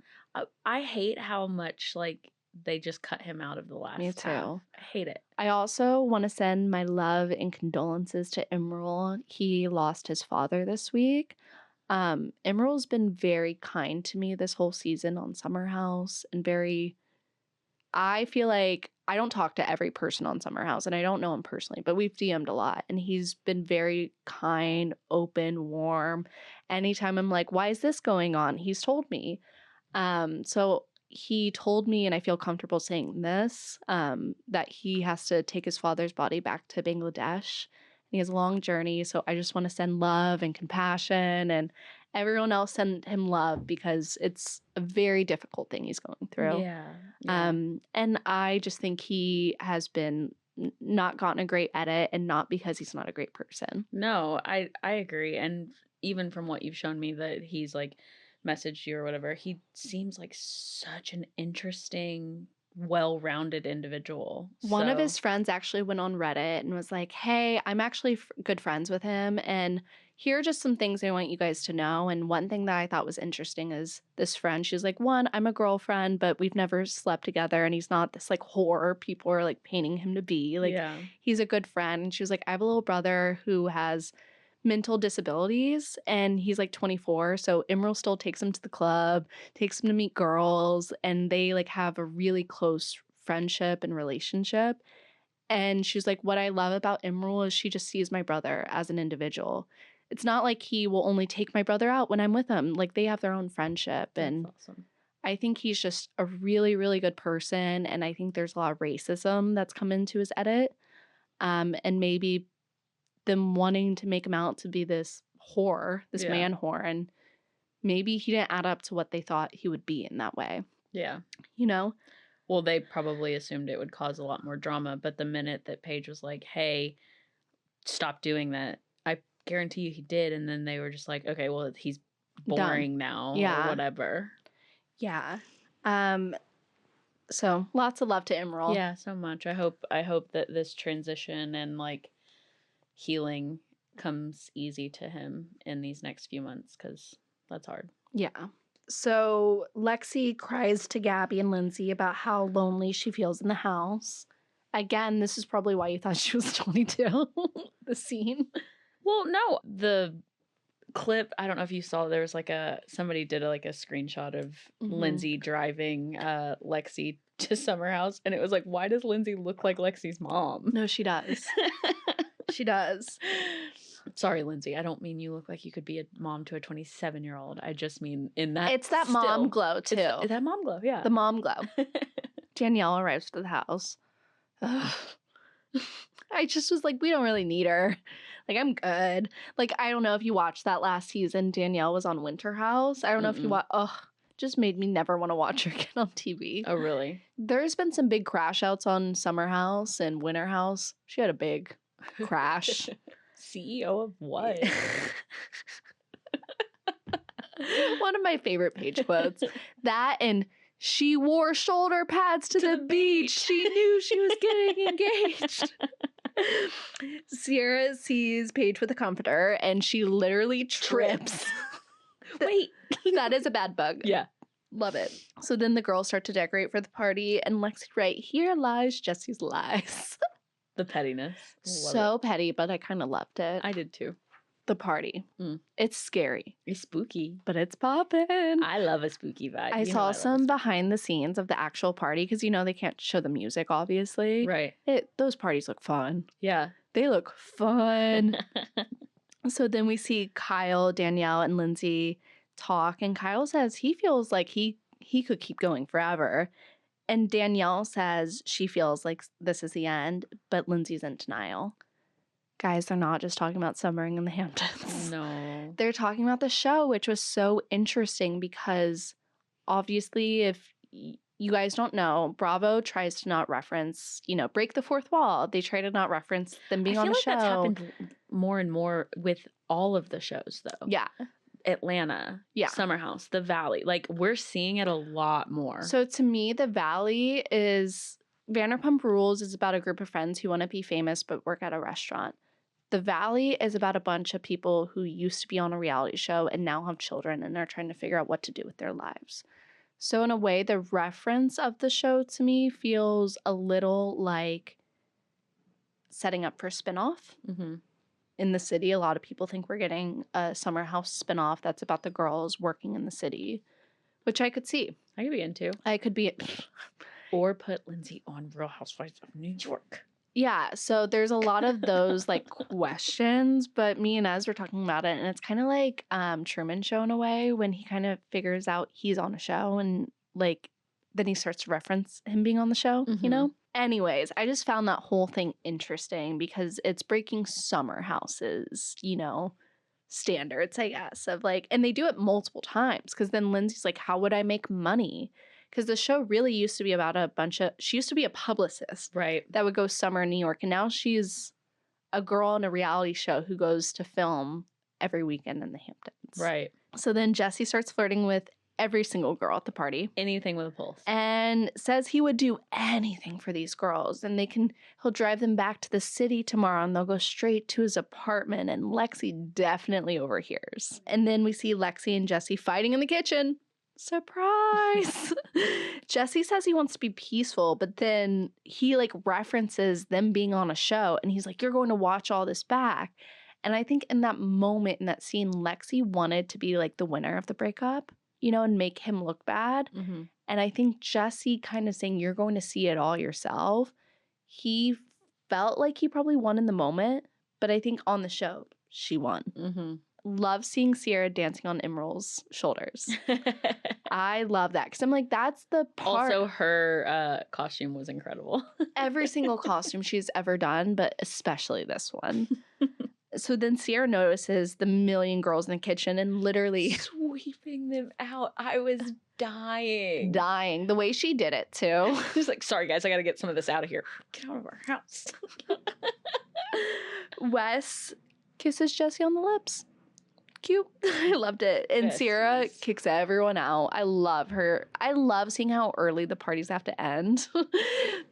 Speaker 2: I hate how much, like, they just cut him out of the last
Speaker 1: Me too.
Speaker 2: half. I hate it.
Speaker 1: I also want to send my love and condolences to Emerald. He lost his father this week. Emerald's been very kind to me this whole season on Summer House and I feel like I don't talk to every person on Summer House and I don't know him personally, but we've DM'd a lot and he's been very kind, open, warm. Anytime I'm like, why is this going on? He's told me. So he told me, and I feel comfortable saying this, that he has to take his father's body back to Bangladesh. He has a long journey, so I just want to send love and compassion, and everyone else send him love because it's a very difficult thing he's going through.
Speaker 2: Yeah.
Speaker 1: And I just think he has been not gotten a great edit, and not because he's not a great person.
Speaker 2: No, I agree. And even from what you've shown me that he's like messaged you or whatever, he seems like such an interesting, well-rounded individual.
Speaker 1: One of his friends actually went on Reddit and was like, hey, I'm actually good friends with him, and here are just some things I want you guys to know. And one thing that I thought was interesting is this friend, she was like, one, I'm a girlfriend, but we've never slept together, and he's not this like whore people are like painting him to be. Like, he's a good friend. And she was like, I have a little brother who has mental disabilities and he's like 24, so Emerald still takes him to the club, takes him to meet girls, and they like have a really close friendship and relationship. And she's like, what I love about Emerald is she just sees my brother as an individual. It's not like he will only take my brother out when I'm with him. Like, they have their own friendship. And
Speaker 2: that's awesome.
Speaker 1: I think he's just a really, really good person, and I think there's a lot of racism that's come into his edit, and maybe them wanting to make him out to be this whore, this man whore, and maybe he didn't add up to what they thought he would be in that way.
Speaker 2: Yeah.
Speaker 1: You know?
Speaker 2: Well, they probably assumed it would cause a lot more drama, but the minute that Paige was like, hey, stop doing that, I guarantee you he did, and then they were just like, okay, well, he's boring now or whatever.
Speaker 1: Yeah. So lots of love to Emerald.
Speaker 2: Yeah, so much. I hope that this transition and like healing comes easy to him in these next few months, because that's hard.
Speaker 1: Yeah. So Lexi cries to Gabby and Lindsay about how lonely she feels in the house. Again, this is probably why you thought she was 22. The scene.
Speaker 2: Well, no, the clip, I don't know if you saw, there was like somebody did a screenshot of Lindsay driving Lexi to Summer House, and it was like, why does Lindsay look like Lexi's mom?
Speaker 1: No, she does. She does.
Speaker 2: Sorry, Lindsay. I don't mean you look like you could be a mom to a 27-year-old. I just mean in that.
Speaker 1: It's that mom glow, too.
Speaker 2: It's that mom glow, yeah.
Speaker 1: The mom glow. Danielle arrives to the house. Ugh. I just was like, we don't really need her. Like, I'm good. Like, I don't know if you watched that last season. Danielle was on Winter House. I don't know if you watched. Ugh. Just made me never want to watch her again on TV.
Speaker 2: Oh, really?
Speaker 1: There's been some big crash outs on Summer House and Winter House. She had a big crash.
Speaker 2: CEO of what?
Speaker 1: One of my favorite Paige quotes. That and she wore shoulder pads to the beach. She knew she was getting engaged. Sierra sees Paige with a comforter and she literally trips.
Speaker 2: Wait.
Speaker 1: That is a bad bug.
Speaker 2: Yeah.
Speaker 1: Love it. So then the girls start to decorate for the party, and Lexi, right here lies Jesse's lies.
Speaker 2: The pettiness.
Speaker 1: So petty, but I kind of loved it.
Speaker 2: I did too.
Speaker 1: the party. It's scary.
Speaker 2: It's spooky.
Speaker 1: But it's poppin'.
Speaker 2: I love a spooky vibe.
Speaker 1: I saw some behind the scenes of the actual party because, they can't show the music, obviously.
Speaker 2: Right.
Speaker 1: Those parties look fun.
Speaker 2: Yeah.
Speaker 1: They look fun. So then we see Kyle, Danielle, and Lindsay talk, and Kyle says he feels like he could keep going forever. And Danielle says she feels like this is the end, but Lindsay's in denial. Guys, they're not just talking about summering in the Hamptons.
Speaker 2: No.
Speaker 1: They're talking about the show, which was so interesting because obviously if you guys don't know, Bravo tries to not reference, break the fourth wall. They try to not reference them being on the show.
Speaker 2: I feel like that's happened more and more with all of the shows, though.
Speaker 1: Yeah.
Speaker 2: Atlanta, Summer House, The Valley. Like, we're seeing it a lot more.
Speaker 1: So to me, The Valley is Vanderpump Rules is about a group of friends who want to be famous but work at a restaurant. The Valley is about a bunch of people who used to be on a reality show and now have children and are trying to figure out what to do with their lives. So in a way, the reference of the show to me feels a little like setting up for a spinoff.
Speaker 2: Mm-hmm.
Speaker 1: In the city, a lot of people think we're getting a Summer House spinoff that's about the girls working in the city, which I could see.
Speaker 2: I could be into.
Speaker 1: I could be.
Speaker 2: Or put Lindsay on Real Housewives of New York.
Speaker 1: Yeah, so there's a lot of those like questions, but me and Ez were talking about it, and it's kind of like Truman Show in a way when he kind of figures out he's on a show and like then he starts to reference him being on the show, Anyways, I just found that whole thing interesting because it's breaking Summer House's, standards, I guess, of like, and they do it multiple times because then Lindsay's like, how would I make money? Because the show really used to be about she used to be a publicist.
Speaker 2: Right.
Speaker 1: That would go summer in New York. And now she's a girl in a reality show who goes to film every weekend in the Hamptons.
Speaker 2: Right.
Speaker 1: So then Jesse starts flirting with every single girl at the party.
Speaker 2: Anything with a pulse.
Speaker 1: And says he would do anything for these girls. And he'll drive them back to the city tomorrow and they'll go straight to his apartment. And Lexi definitely overhears. And then we see Lexi and Jesse fighting in the kitchen. Surprise! Jesse says he wants to be peaceful, but then he like references them being on a show and he's like, you're going to watch all this back. And I think in that moment, in that scene, Lexi wanted to be like the winner of the breakup, and make him look bad.
Speaker 2: Mm-hmm.
Speaker 1: And I think Jesse kind of saying, you're going to see it all yourself. He felt like he probably won in the moment, but I think on the show, she won.
Speaker 2: Mm-hmm.
Speaker 1: Love seeing Sierra dancing on Emerald's shoulders. I love that because I'm like, that's the part.
Speaker 2: Also, her costume was incredible.
Speaker 1: Every single costume she's ever done, but especially this one. So then Sierra notices the million girls in the kitchen and literally
Speaker 2: sweeping them out. I was dying.
Speaker 1: The way she did it too.
Speaker 2: She's like, sorry guys, I got to get some of this out of here. Get out of our house.
Speaker 1: Wes kisses Jesse on the lips. Cute. I loved it. And Sierra kicks everyone out. I love her. I love seeing how early the parties have to end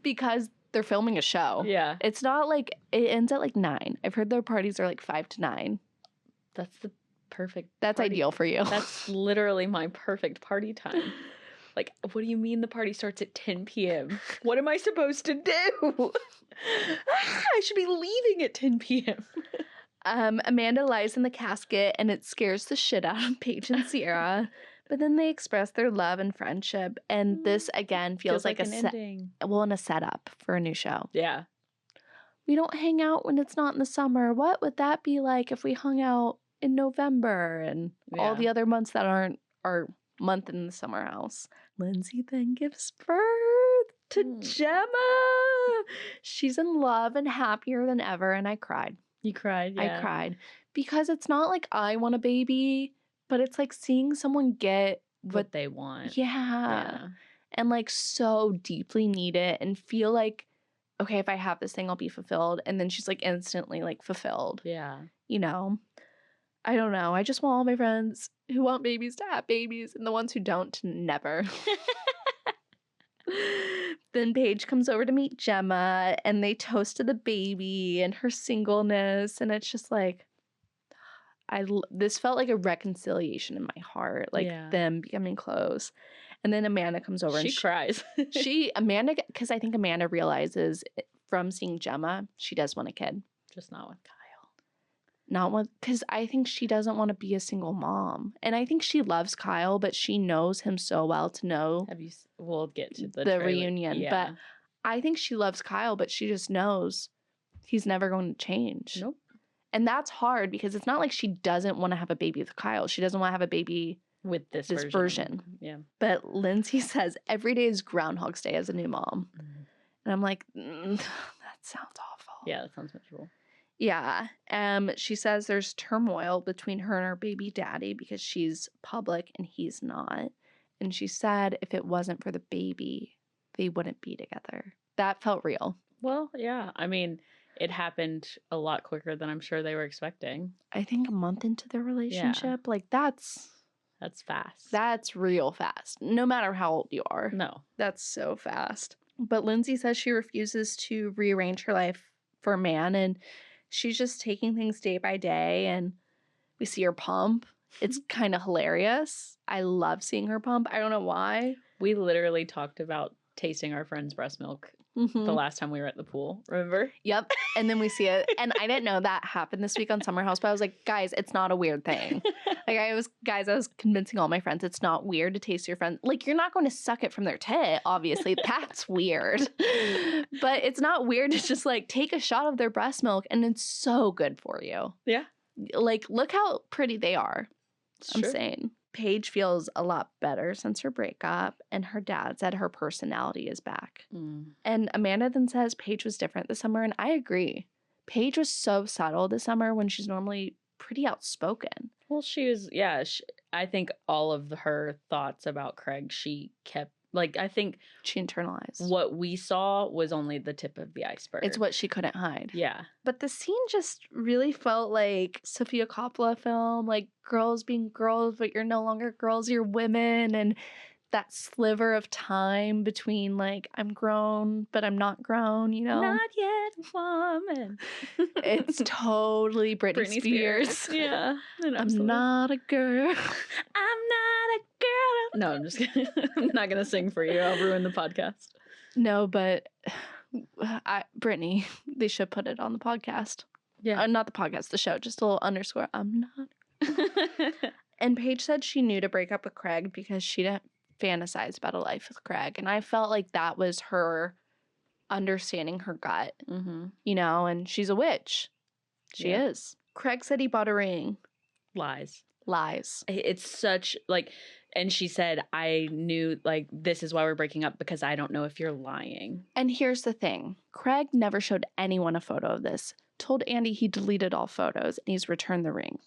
Speaker 1: because they're filming a show.
Speaker 2: Yeah.
Speaker 1: It's not like it ends at like 9. I've heard their parties are like 5 to 9.
Speaker 2: That's the perfect
Speaker 1: That's
Speaker 2: party.
Speaker 1: ideal for you.
Speaker 2: That's literally my perfect party time. Like, what do you mean the party starts at 10 p.m.? What am I supposed to do? I should be leaving at 10 p.m.
Speaker 1: Amanda lies in the casket and it scares the shit out of Paige and Sierra. But then they express their love and friendship. And this, again, feels like
Speaker 2: an ending.
Speaker 1: And a setup for a new show.
Speaker 2: Yeah.
Speaker 1: We don't hang out when it's not in the summer. What would that be like if we hung out in November and all the other months that aren't our month in the summer house? Lindsay then gives birth to Gemma. She's in love and happier than ever. And I cried.
Speaker 2: You cried? Yeah.
Speaker 1: I cried. Because it's not like I want a baby. But it's like seeing someone get
Speaker 2: what they want.
Speaker 1: Yeah. And like so deeply need it and feel like, okay, if I have this thing, I'll be fulfilled. And then she's like instantly like fulfilled.
Speaker 2: Yeah.
Speaker 1: I don't know. I just want all my friends who want babies to have babies and the ones who don't to never. Then Paige comes over to meet Gemma and they toast to the baby and her singleness. And it's just like, this felt like a reconciliation in my heart, like them becoming close. And then Amanda comes over and
Speaker 2: she cries.
Speaker 1: Because I think Amanda realizes from seeing Gemma, she does want a kid.
Speaker 2: Just not with Kyle.
Speaker 1: Not what, because I think she doesn't want to be a single mom. And I think she loves Kyle, but she knows him so well to know
Speaker 2: We'll get to the
Speaker 1: the reunion.
Speaker 2: Yeah.
Speaker 1: But I think she loves Kyle, but she just knows he's never going to change.
Speaker 2: Nope.
Speaker 1: And that's hard because it's not like she doesn't want to have a baby with Kyle. She doesn't want to have a baby
Speaker 2: with this
Speaker 1: version.
Speaker 2: Yeah.
Speaker 1: But Lindsay says every day is Groundhog's Day as a new mom. And I'm like, that sounds awful.
Speaker 2: Yeah, that sounds miserable.
Speaker 1: Yeah. She says there's turmoil between her and her baby daddy because she's public and he's not. And she said if it wasn't for the baby, they wouldn't be together. That felt real.
Speaker 2: Well, yeah. I mean, it happened a lot quicker than I'm sure they were expecting.
Speaker 1: I think a month into their relationship. Like, that's
Speaker 2: fast.
Speaker 1: That's real fast. No matter how old you are.
Speaker 2: No.
Speaker 1: That's so fast. But Lindsay says she refuses to rearrange her life for a man, and she's just taking things day by day, and we see her pump. It's kind of hilarious. I love seeing her pump. I don't know why.
Speaker 2: We literally talked about tasting our friend's breast milk the last time we were at the pool. Remember?
Speaker 1: Yep. And then we see it. And I didn't know that happened this week on Summer House, but I was like, guys, it's not a weird thing. I was convincing all my friends it's not weird to taste your friend. Like, you're not going to suck it from their tit, obviously. That's weird. But it's not weird to just like take a shot of their breast milk, and it's so good for you.
Speaker 2: Yeah.
Speaker 1: Like, look how pretty they are. I'm saying. Paige feels a lot better since her breakup, and her dad said her personality is back. And Amanda then says Paige was different this summer, and I agree. Paige was so subtle this summer when she's normally pretty outspoken.
Speaker 2: Well, she was, I think all of her thoughts about Craig, she kept, like, I think
Speaker 1: she internalized.
Speaker 2: What we saw was only the tip of the iceberg.
Speaker 1: It's what she couldn't hide.
Speaker 2: Yeah.
Speaker 1: But the scene just really felt like Sofia Coppola film, like girls being girls, but you're no longer girls, you're women. And that sliver of time between like, I'm grown, but I'm not grown, you know?
Speaker 2: Not yet, woman.
Speaker 1: It's totally Britney Spears.
Speaker 2: Yeah.
Speaker 1: I'm not a girl.
Speaker 2: I'm not a girl. No, I'm just kidding. I'm not going to sing for you. I'll ruin the podcast.
Speaker 1: No, but Britney, they should put it on the podcast.
Speaker 2: Yeah.
Speaker 1: Not the podcast, the show. Just a little underscore. I'm not. And Paige said she knew to break up with Craig because she didn't fantasize about a life with Craig. And I felt like that was her understanding her gut, you know, and she's a witch. She is. Craig said he bought a ring.
Speaker 2: Lies.
Speaker 1: It's
Speaker 2: such, like, and she said, I knew, like, this is why we're breaking up because I don't know if you're lying.
Speaker 1: And here's the thing. Craig never showed anyone a photo of this. Told Andy he deleted all photos and he's returned the ring.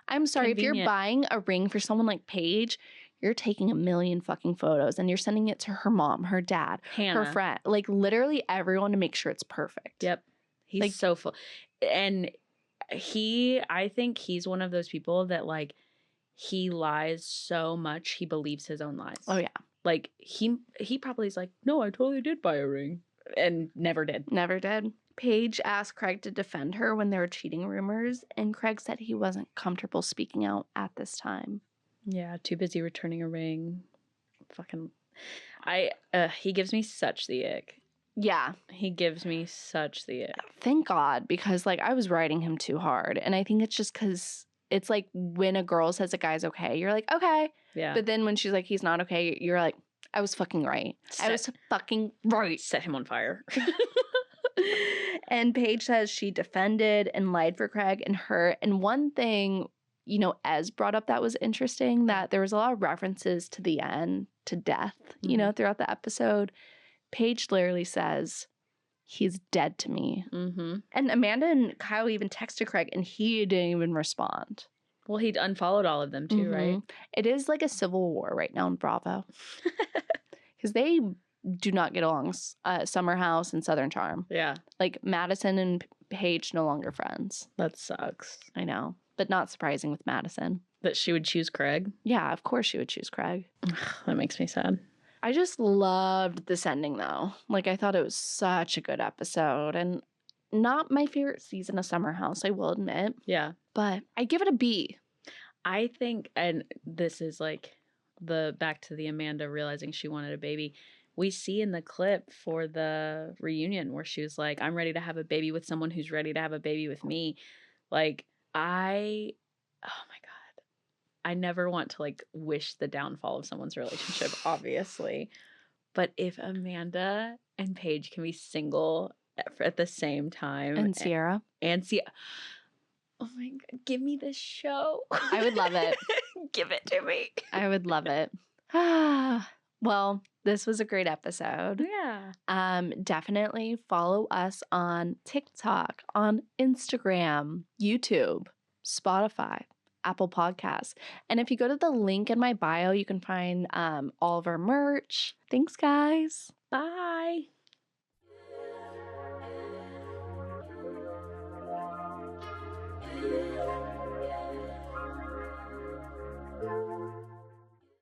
Speaker 1: I'm sorry, if you're buying a ring for someone like Paige, you're taking a million fucking photos and you're sending it to her mom, her dad,
Speaker 2: Hannah,
Speaker 1: her friend, like literally everyone to make sure it's perfect.
Speaker 2: Yep. He's like, so full. And I think he's one of those people that like, he lies so much, he believes his own lies.
Speaker 1: Oh, yeah.
Speaker 2: Like, he probably is like, no, I totally did buy a ring. And never did.
Speaker 1: Never did. Paige asked Craig to defend her when there were cheating rumors, and Craig said he wasn't comfortable speaking out at this time.
Speaker 2: Yeah, too busy returning a ring. Fucking, he gives me such the ick.
Speaker 1: Yeah.
Speaker 2: He gives me such the ick.
Speaker 1: Thank God, because, like, I was riding him too hard, and I think it's just because it's like when a girl says a guy's okay, you're like, okay.
Speaker 2: Yeah.
Speaker 1: But then when she's like, he's not okay, you're like, I was fucking right. I was fucking right.
Speaker 2: Set him on fire.
Speaker 1: And Paige says she defended and lied for Craig and her. And one thing, you know, Ez brought up that was interesting, that there was a lot of references to the end, to death, you know, throughout the episode. Paige literally says, he's dead to me. And Amanda and Kyle even texted Craig and he didn't even respond.
Speaker 2: Well, he'd unfollowed all of them too, right?
Speaker 1: It is like a civil war right now in Bravo. Because they do not get along. Summer House and Southern Charm.
Speaker 2: Yeah.
Speaker 1: Like Madison and Paige no longer friends.
Speaker 2: That sucks.
Speaker 1: I know. But not surprising with Madison.
Speaker 2: That she would choose Craig?
Speaker 1: Yeah, of course she would choose Craig.
Speaker 2: That makes me sad.
Speaker 1: I just loved this ending though. Like I thought it was such a good episode. And not my favorite season of Summer House, I will admit.
Speaker 2: Yeah.
Speaker 1: But I give it a B.
Speaker 2: I think, and this is like back to the Amanda realizing she wanted a baby. We see in the clip for the reunion where she was like, I'm ready to have a baby with someone who's ready to have a baby with me. Like, oh my God. I never want to like wish the downfall of someone's relationship, obviously. But if Amanda and Paige can be single at the same time.
Speaker 1: And Sierra.
Speaker 2: And see, oh my God, give me this show.
Speaker 1: I would love it.
Speaker 2: Give it to me.
Speaker 1: I would love it. Well, this was a great episode.
Speaker 2: Yeah.
Speaker 1: Definitely follow us on TikTok, on Instagram, YouTube, Spotify, Apple Podcasts. And if you go to the link in my bio, you can find all of our merch. Thanks, guys.
Speaker 2: Bye.